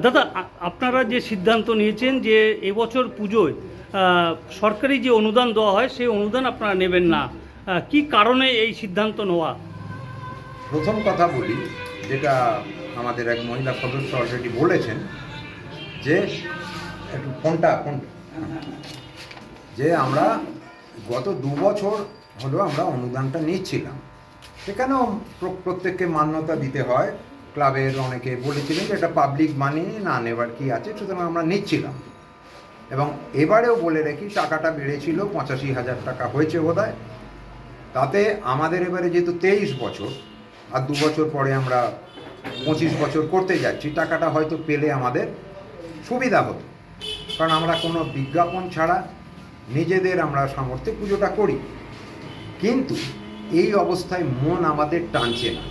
দাদা, আপনারা যে সিদ্ধান্ত নিয়েছেন যে এবছর পুজোয় সরকারি যে অনুদান দেওয়া হয় সেই অনুদান আপনারা নেবেন না, কি কারণে এই সিদ্ধান্ত নেওয়া? প্রথম কথা বলি, যেটা আমাদের এক মহিলা সদস্য অলরেডি বলেছেন, যে একটু ফোনটা যে আমরা গত 2 বছর হলো আমরা অনুদানটা নিচ্ছিলাম। সেখানেও প্রত্যেককে মান্যতা দিতে হয়। ক্লাবের অনেকে বলেছিলেন যে এটা পাবলিক মানি, না নেবার কি আছে, সুতরাং আমরা নিচ্ছিলাম। এবং এবারেও বলে রাখি, টাকাটা বেড়েছিল, 85,000 টাকা হয়েছে বোধহয়। তাতে আমাদের এবারে যেহেতু 23 বছর, আর 2 বছর পরে আমরা 25 বছর করতে যাচ্ছি, টাকাটা হয়তো পেলে আমাদের সুবিধা হতো। কারণ আমরা কোনো বিজ্ঞাপন ছাড়া নিজেদের আমরা সামর্থ্যে পুজোটা করি। কিন্তু এই অবস্থায় মন আমাদের টানছে না।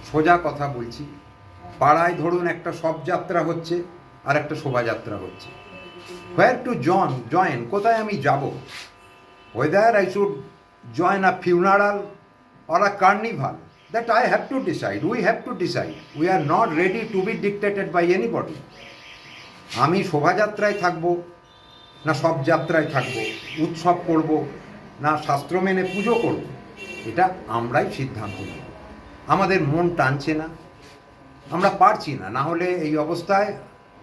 সোজা কথা বলছি, পাড়ায় ধরুন একটা শবযাত্রা হচ্ছে আর একটা শোভাযাত্রা হচ্ছে। হোয়ার টু জয়েন, কোথায় আমি যাব? whether I should join a funeral or a carnival, that I have to decide. We have to decide. We are not ready to be dictated by anybody. আমি শোভাযাত্রায় থাকবো না সব যাত্রায় থাকবো, উৎসব করব না শাস্ত্র মেনে পুজো করব, এটা আমরাই সিদ্ধান্ত নেব। আমাদের মন টানছে না, আমরা পারছি না। না হলে এই অবস্থায়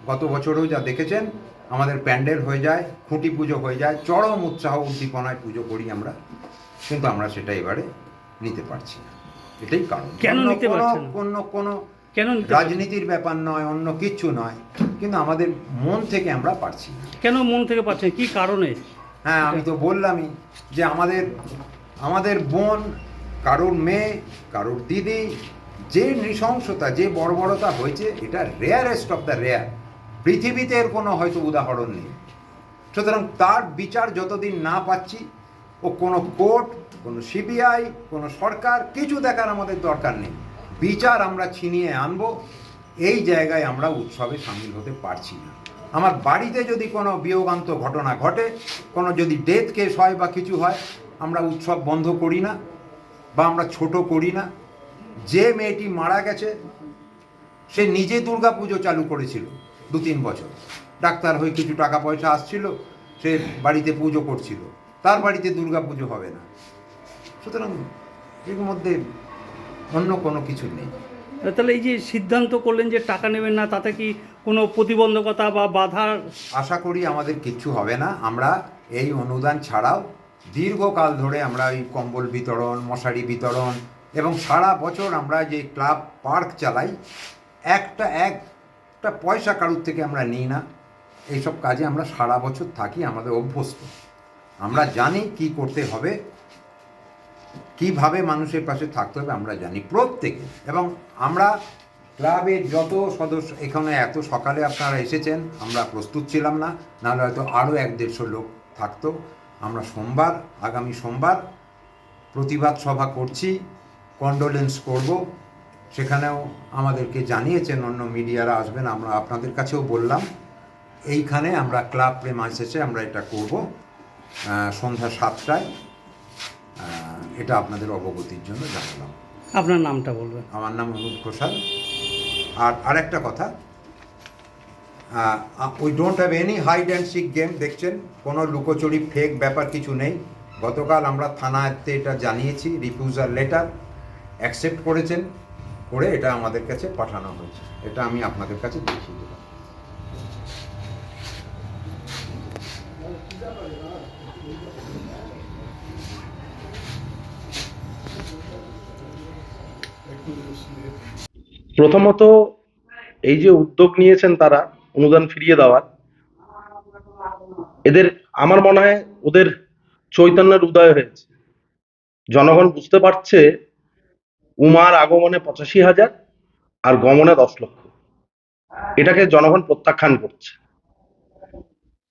গত বছরও যা দেখেছেন, আমাদের প্যান্ডেল হয়ে যায়, খুঁটি পুজো হয়ে যায়, চরম উৎসাহ উদ্দীপনায় পুজো করি আমরা। কিন্তু আমরা সেটা এবারে নিতে পারছি না। এটাই কারণ। কেন নিতে পারছেন না? কোনো কেন রাজনীতির ব্যাপার নয়, অন্য কিচ্ছু নয়, কিন্তু আমাদের মন থেকে আমরা পারছি না। কেন মন থেকে পাচ্ছেন, কি কারণে? হ্যাঁ, আমি তো বললামই যে আমাদের বোন, কারোর মেয়ে, কারোর দিদি, যে নৃশংসতা, যে বর্বরতা হয়েছে, এটা রেয়ারেস্ট অফ দ্য রেয়ার। পৃথিবীতে এর কোনো হয়তো উদাহরণ নেই। সুতরাং তার বিচার যতদিন না পাচ্ছি, ও কোনো কোর্ট, কোনো সিবিআই, কোনো সরকার, কিছু দেখার আমাদের দরকার নেই। বিচার আমরা ছিনিয়ে আনবো, এই জায়গায় আমরা উৎসবে সামিল হতে পারছি না। আমার বাড়িতে যদি কোনো বিয়োগান্ত ঘটনা ঘটে, কোনো যদি ডেথ কেস হয় বা কিছু হয়, আমরা উৎসব বন্ধ করি না বা আমরা ছোট করি না। যে মেয়েটি মারা গেছে, সে নিজে দুর্গা পুজো চালু করেছিল 2-3 বছর। ডাক্তার হয়ে কিছু টাকা পয়সা আসছিল, সে বাড়িতে পুজো করছিল, তার বাড়িতে দুর্গা পুজো হবে না। সুতরাং এর মধ্যে অন্য কোনো কিছু নেই। তাহলে এই যে সিদ্ধান্ত করলেন যে টাকা নেবেন না, তাতে কি কোনো প্রতিবন্ধকতা বা বাধা? আশা করি আমাদের কিচ্ছু হবে না। আমরা এই অনুদান ছাড়াও দীর্ঘকাল ধরে আমরা এই কম্বল বিতরণ, মশারি বিতরণ এবং সারা বছর আমরা যে ক্লাব পার্ক চালাই, একটা পয়সা কারুর থেকে আমরা নিই না। এইসব কাজে আমরা সারা বছর থাকি, আমাদের অভ্যস্ত। আমরা জানি কি করতে হবে, কিভাবে মানুষের পাশে থাকতে হবে, আমরা জানি প্রত্যেকে। এবং আমরা ক্লাবের যত সদস্য, এখানে এত সকালে আপনারা এসেছেন, আমরা প্রস্তুত ছিলাম না, নাহলে হয়তো আরও 1-150 লোক থাকতো। আমরা আগামী সোমবার প্রতিবাদ সভা করছি, কন্ডোলেন্স করব। সেখানেও আমাদেরকে জানিয়েছেন, অন্য মিডিয়ারা আসবেন, আমরা আপনাদের কাছেও বললাম। এইখানে আমরা ক্লাব প্রেমাইসেসে আমরা এটা করব সন্ধ্যা 7টায়। এটা আপনাদের অবগতির জন্য জানালাম। আপনার নামটা বলবেন। আমার নাম অনুপ ঘোষাল। আর আরেকটা কথা, we don't have any hide and seek game. দেখছেন, কোনো লুকোচুরি ফেক ব্যাপার কিছু নেই। গতকাল আমরা থানাতে এটা জানিয়েছি, রিফিউজাল লেটার অ্যাকসেপ্ট করেছেন, করে এটা আমাদের কাছে পাঠানো হয়েছে। এটা আমি আপনাদের কাছে দেখিয়ে দিলাম। প্রথমত, এই যে উদ্যোগ নিয়েছেন তারা অনুদান ফিরিয়ে দেওয়ার, এদের আমার মনে হয় ওদের চৈতন্যের উদয় হয়েছে। জনগণ বুঝতে পারছে উমার আগমনে 85,000 আর গমনে 10 লক্ষ, এটাকে জনগণ প্রত্যাখ্যান করছে।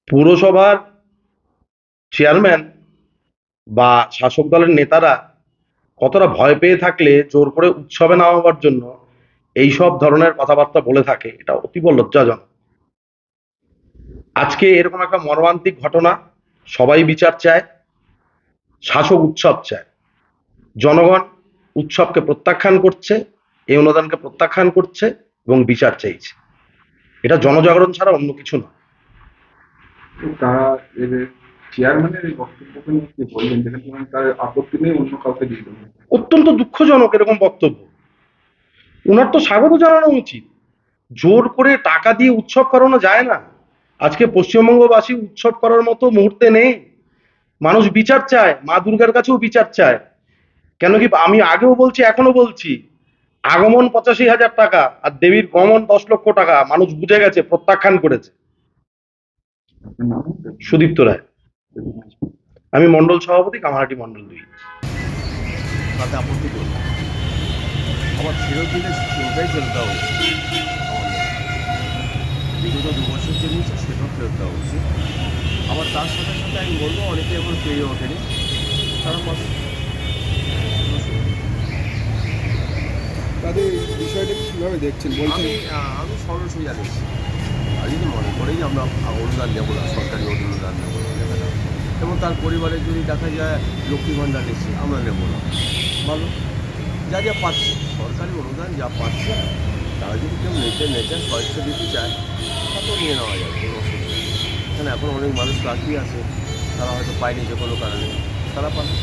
পুরসভার চেয়ারম্যান বা শাসক দলের নেতারা কতটা ভয় পেয়ে থাকলে জোর করে উৎসবে নামাবার জন্য এইসব ধরনের কথাবার্তা বলে থাকে, এটা অতীব লজ্জাজনক। আজকে এরকম একটা মর্মান্তিক ঘটনা, সবাই বিচার চায়, শাসক উৎসব চায়। জনগণ উৎসবকে প্রত্যাখ্যান করছে, এই অনুদানকে প্রত্যাখ্যান করছে এবং বিচার চাইছে। এটা জনজাগরণ ছাড়া অন্য কিছু না। তারা এদের চেয়ারম্যানের এই বক্তব্যকে নিয়ে কি বললেন, যেখানে তার আপত্তি নেই অন্য কাউকে দিয়ে দেবেন? অত্যন্ত দুঃখজনক এরকম বক্তব্য। ওনার তো স্বাগত জানানো উচিত। জোর করে টাকা দিয়ে উৎসব করানো যায় না। আজকে পশ্চিমবঙ্গবাসী উৎসব করার মতো মুহূর্তে নেই। মানুষ বিচার চায়, মা দুর্গার কাছেও বিচার চায়। কেন কি আমি আগেও বলছি, এখনো বলছি, আগমন 85,000 টাকা আর দেবীর গমন 10 লক্ষ টাকা মানুষ বুঝে গেছে, প্রত্যাখ্যান করেছে। আপনার নাম? সুদীপ্ত রায়, আমি মন্ডল সভাপতি, কামারহাটি মন্ডল 2। তাতে আপত্তি করবো, আবার ফেরত দিলে ওটাই ফেরত দেওয়া উচিত। বিগত 2 বছর যে নিয়েছে সেটাও ফেরত দেওয়া উচিত। আবার তার সাথে সাথে আমি বলবো, অনেকে এখন পেয়ে ওঠেনি, তারা পাবে। তাদের বিষয়টা কীভাবে দেখছেন বলছেন? আমি সরল সোজা দেখছি। আর যদি মনে করি যে আমরা অনুদান নেবো না, সরকারি অনুদান নেবো না, নেবে না, এবং তার পরিবারে যদি দেখা যায় লক্ষ্মী ভাণ্ডার নিচ্ছে, আমরা নেবো না, ভালো। যা যা পাচ্ছে সরকারি অনুদান যা পাচ্ছে, তারা যদি কেউ নেচে স্বেচ্ছা দিতে চায়, তাতেও নিয়ে নেওয়া যাবে, কোনো অসুবিধা নেই। এখানে এখন অনেক মানুষ বাকি আছে, তারা হয়তো পায়নি যে কোনো কারণে, তারা পাবে।